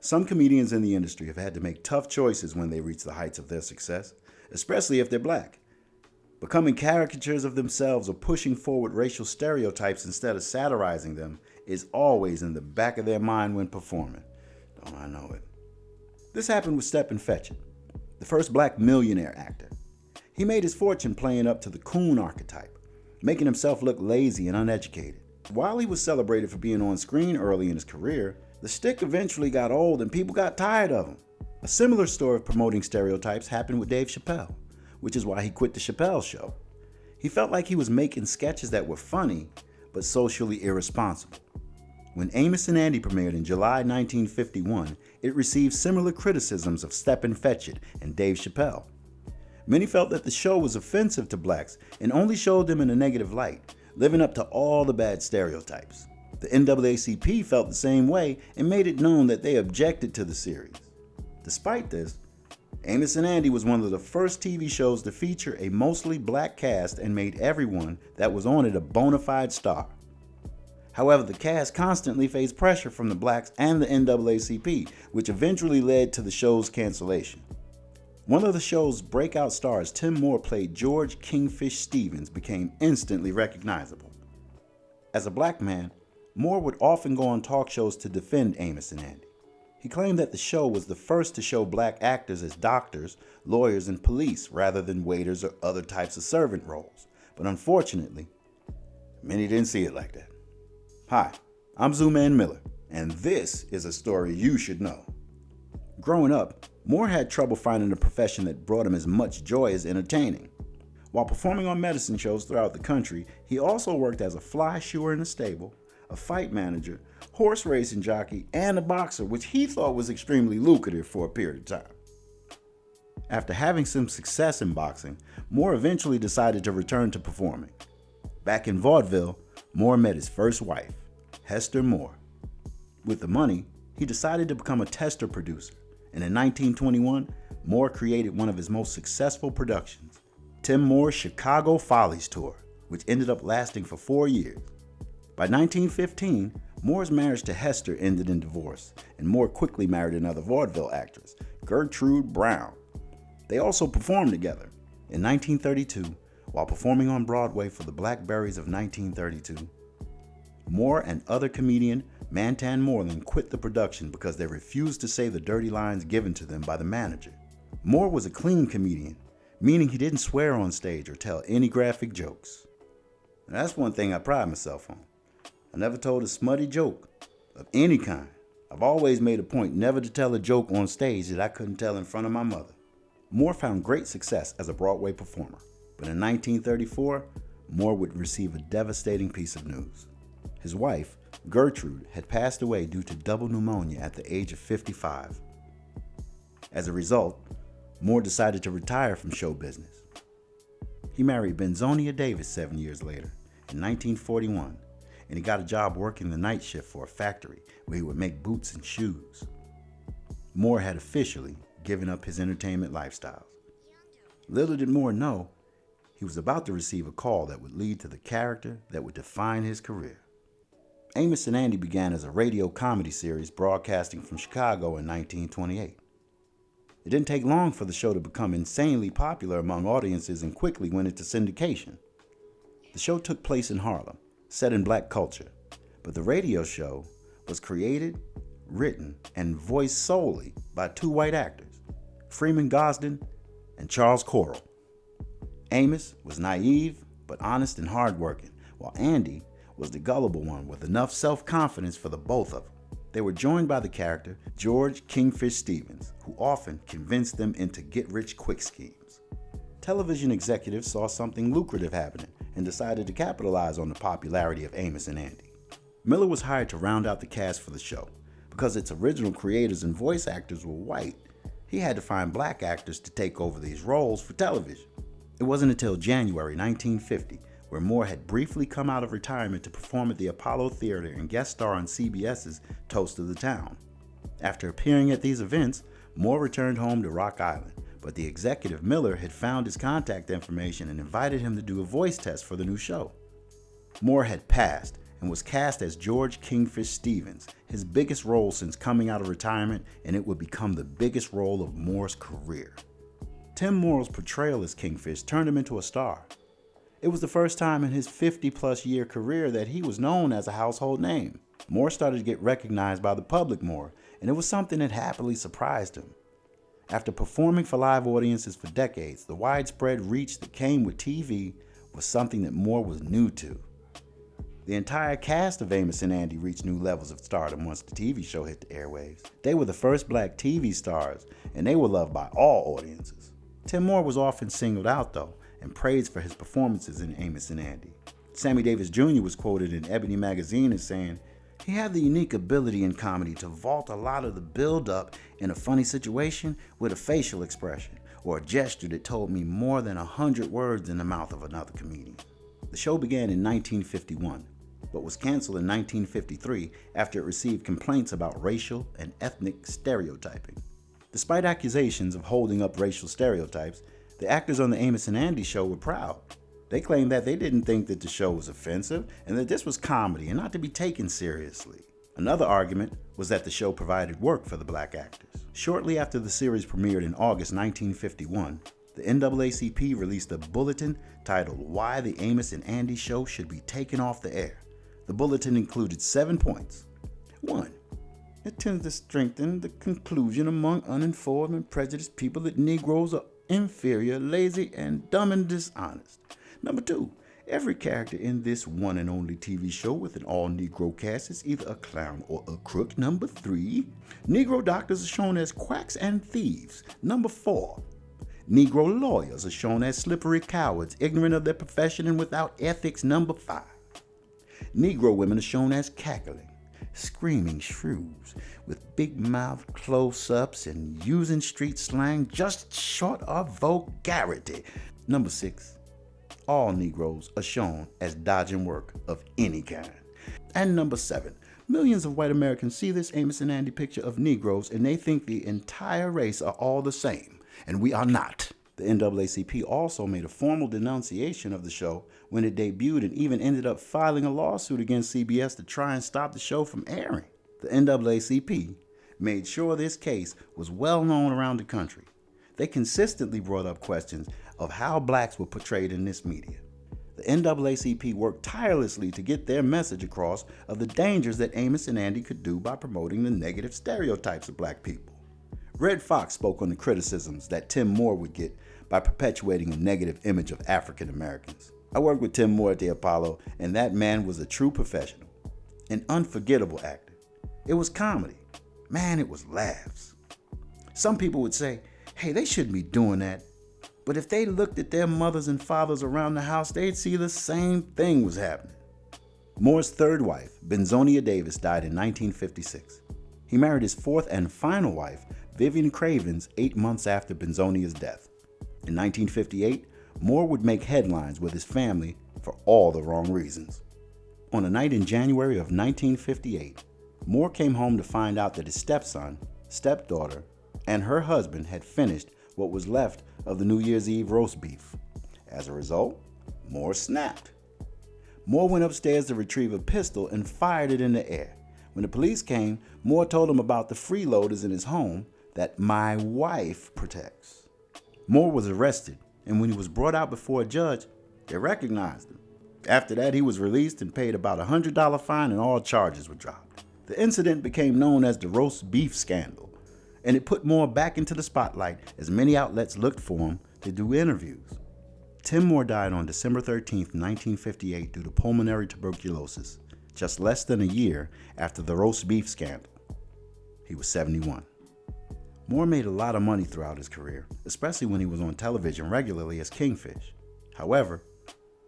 Some comedians in the industry have had to make tough choices when they reach the heights of their success, especially if they're black. Becoming caricatures of themselves or pushing forward racial stereotypes instead of satirizing them is always in the back of their mind when performing. Don't I know it? This happened with Stepin Fetchit, the first black millionaire actor. He made his fortune playing up to the coon archetype, making himself look lazy and uneducated. While he was celebrated for being on screen early in his career, the shtick eventually got old and people got tired of him. A similar story of promoting stereotypes happened with Dave Chappelle, which is why he quit the Chappelle Show. He felt like he was making sketches that were funny, but socially irresponsible. When Amos and Andy premiered in July 1951, it received similar criticisms of Stepin Fetchit and Dave Chappelle. Many felt that the show was offensive to blacks and only showed them in a negative light, living up to all the bad stereotypes. The NAACP felt the same way and made it known that they objected to the series. Despite this, Amos and Andy was one of the first TV shows to feature a mostly black cast and made everyone that was on it a bona fide star. However, the cast constantly faced pressure from the blacks and the NAACP, which eventually led to the show's cancellation. One of the show's breakout stars, Tim Moore, played George Kingfish Stevens, became instantly recognizable. As a black man, Moore would often go on talk shows to defend Amos and Andy. He claimed that the show was the first to show black actors as doctors, lawyers, and police rather than waiters or other types of servant roles. But unfortunately, many didn't see it like that. Hi, I'm Zooman Miller, and this is a story you should know. Growing up, Moore had trouble finding a profession that brought him as much joy as entertaining. While performing on medicine shows throughout the country, he also worked as a fly shoer in a stable, a fight manager, horse racing jockey, and a boxer, which he thought was extremely lucrative for a period of time. After having some success in boxing, Moore eventually decided to return to performing. Back in vaudeville, Moore met his first wife, Hester Moore. With the money, he decided to become a tester producer, and in 1921, Moore created one of his most successful productions, Tim Moore's Chicago Follies Tour, which ended up lasting for 4 years. By 1915, Moore's marriage to Hester ended in divorce, and Moore quickly married another vaudeville actress, Gertrude Brown. They also performed together. In 1932, while performing on Broadway for the Blackberries of 1932, Moore and other comedian Mantan Moreland quit the production because they refused to say the dirty lines given to them by the manager. Moore was a clean comedian, meaning he didn't swear on stage or tell any graphic jokes. Now, that's one thing I pride myself on. I never told a smutty joke of any kind. I've always made a point never to tell a joke on stage that I couldn't tell in front of my mother. Moore found great success as a Broadway performer, but in 1934, Moore would receive a devastating piece of news. His wife, Gertrude, had passed away due to double pneumonia at the age of 55. As a result, Moore decided to retire from show business. He married Benzonia Davis 7 years later, in 1941, and he got a job working the night shift for a factory where he would make boots and shoes. Moore had officially given up his entertainment lifestyles. Little did Moore know, he was about to receive a call that would lead to the character that would define his career. Amos and Andy began as a radio comedy series broadcasting from Chicago in 1928. It didn't take long for the show to become insanely popular among audiences and quickly went into syndication. The show took place in Harlem, set in black culture, but the radio show was created, written, and voiced solely by 2 white actors, Freeman Gosden and Charles Correll. Amos was naive but honest and hardworking, while Andy was the gullible one with enough self-confidence for the both of them. They were joined by the character George Kingfish Stevens, who often convinced them into get-rich-quick schemes. Television executives saw something lucrative happening and decided to capitalize on the popularity of Amos and Andy. Miller was hired to round out the cast for the show. Because its original creators and voice actors were white, he had to find black actors to take over these roles for television. It wasn't until January 1950, where Moore had briefly come out of retirement to perform at the Apollo Theater and guest star on CBS's Toast of the Town. After appearing at these events, Moore returned home to Rock Island, but the executive Miller had found his contact information and invited him to do a voice test for the new show. Moore had passed and was cast as George Kingfish Stevens, his biggest role since coming out of retirement, and it would become the biggest role of Moore's career. Tim Moore's portrayal as Kingfish turned him into a star. It was the first time in his 50-plus year career that he was known as a household name. Moore started to get recognized by the public more, and it was something that happily surprised him. After performing for live audiences for decades, the widespread reach that came with TV was something that Moore was new to. The entire cast of Amos and Andy reached new levels of stardom once the TV show hit the airwaves. They were the first black TV stars, and they were loved by all audiences. Tim Moore was often singled out, though, and praised for his performances in Amos and Andy. Sammy Davis Jr. was quoted in Ebony magazine as saying, "He had the unique ability in comedy to vault a lot of the build-up in a funny situation with a facial expression or a gesture that told me more than 100 words in the mouth of another comedian." The show began in 1951, but was canceled in 1953 after it received complaints about racial and ethnic stereotyping. Despite accusations of holding up racial stereotypes, the actors on the Amos and Andy show were proud. They claimed that they didn't think that the show was offensive and that this was comedy and not to be taken seriously. Another argument was that the show provided work for the black actors. Shortly after the series premiered in August 1951, the NAACP released a bulletin titled "Why the Amos and Andy Show Should Be Taken Off the Air." The bulletin included 7 points. 1. It tends to strengthen the conclusion among uninformed and prejudiced people that Negroes are inferior, lazy, and dumb and dishonest. Number 2, every character in this one and only TV show with an all-Negro cast is either a clown or a crook. Number 3, Negro doctors are shown as quacks and thieves. Number 4, Negro lawyers are shown as slippery cowards, ignorant of their profession and without ethics. Number 5, Negro women are shown as cackling, screaming shrews with big mouth close-ups and using street slang just short of vulgarity. Number 6, all Negroes are shown as dodging work of any kind. And number 7, millions of white Americans see this Amos and Andy picture of Negroes and they think the entire race are all the same, and we are not. The NAACP also made a formal denunciation of the show when it debuted and even ended up filing a lawsuit against CBS to try and stop the show from airing. The NAACP made sure this case was well known around the country. They consistently brought up questions of how blacks were portrayed in this media. The NAACP worked tirelessly to get their message across of the dangers that Amos and Andy could do by promoting the negative stereotypes of black people. Redd Foxx spoke on the criticisms that Tim Moore would get by perpetuating a negative image of African Americans. I worked with Tim Moore at the Apollo, and that man was a true professional, an unforgettable actor. It was comedy. Man, it was laughs. Some people would say, hey, they shouldn't be doing that. But if they looked at their mothers and fathers around the house, they'd see the same thing was happening. Moore's third wife, Benzonia Davis, died in 1956. He married his fourth and final wife, Vivian Cravens, 8 months after Benzonia's death. In 1958, Moore would make headlines with his family for all the wrong reasons. On a night in January of 1958, Moore came home to find out that his stepson, stepdaughter, and her husband had finished what was left of the New Year's Eve roast beef. As a result, Moore snapped. Moore went upstairs to retrieve a pistol and fired it in the air. When the police came, Moore told them about the freeloaders in his home that my wife protects. Moore was arrested, and when he was brought out before a judge, they recognized him. After that, he was released and paid about a $100 fine, and all charges were dropped. The incident became known as the roast beef scandal, and it put Moore back into the spotlight as many outlets looked for him to do interviews. Tim Moore died on December 13, 1958 due to pulmonary tuberculosis, just less than a year after the roast beef scandal. He was 71. Moore made a lot of money throughout his career, especially when he was on television regularly as Kingfish. However,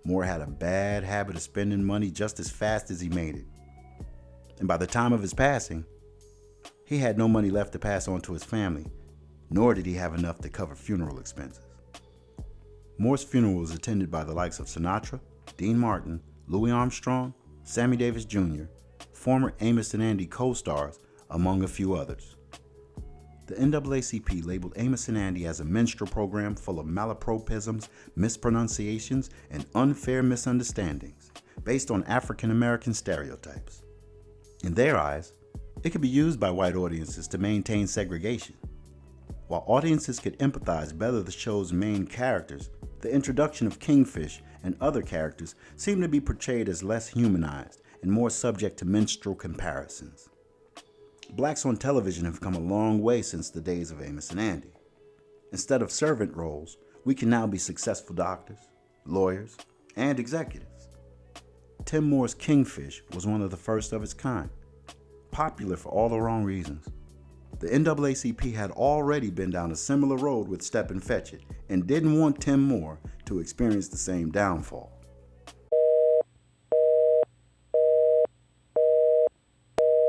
Moore had a bad habit of spending money just as fast as he made it. And by the time of his passing, he had no money left to pass on to his family, nor did he have enough to cover funeral expenses. Moore's funeral was attended by the likes of Sinatra, Dean Martin, Louis Armstrong, Sammy Davis Jr., former Amos and Andy co-stars, among a few others. The NAACP labeled Amos and Andy as a minstrel program full of malapropisms, mispronunciations, and unfair misunderstandings. based on African American stereotypes. In their eyes, it could be used by white audiences to maintain segregation. While audiences could empathize better with the show's main characters, the introduction of Kingfish and other characters seemed to be portrayed as less humanized and more subject to minstrel comparisons. Blacks on television have come a long way since the days of Amos and Andy. Instead of servant roles, we can now be successful doctors, lawyers, and executives. Tim Moore's Kingfish was one of the first of its kind, popular for all the wrong reasons. The NAACP had already been down a similar road with Step and Fetch It and didn't want Tim Moore to experience the same downfall.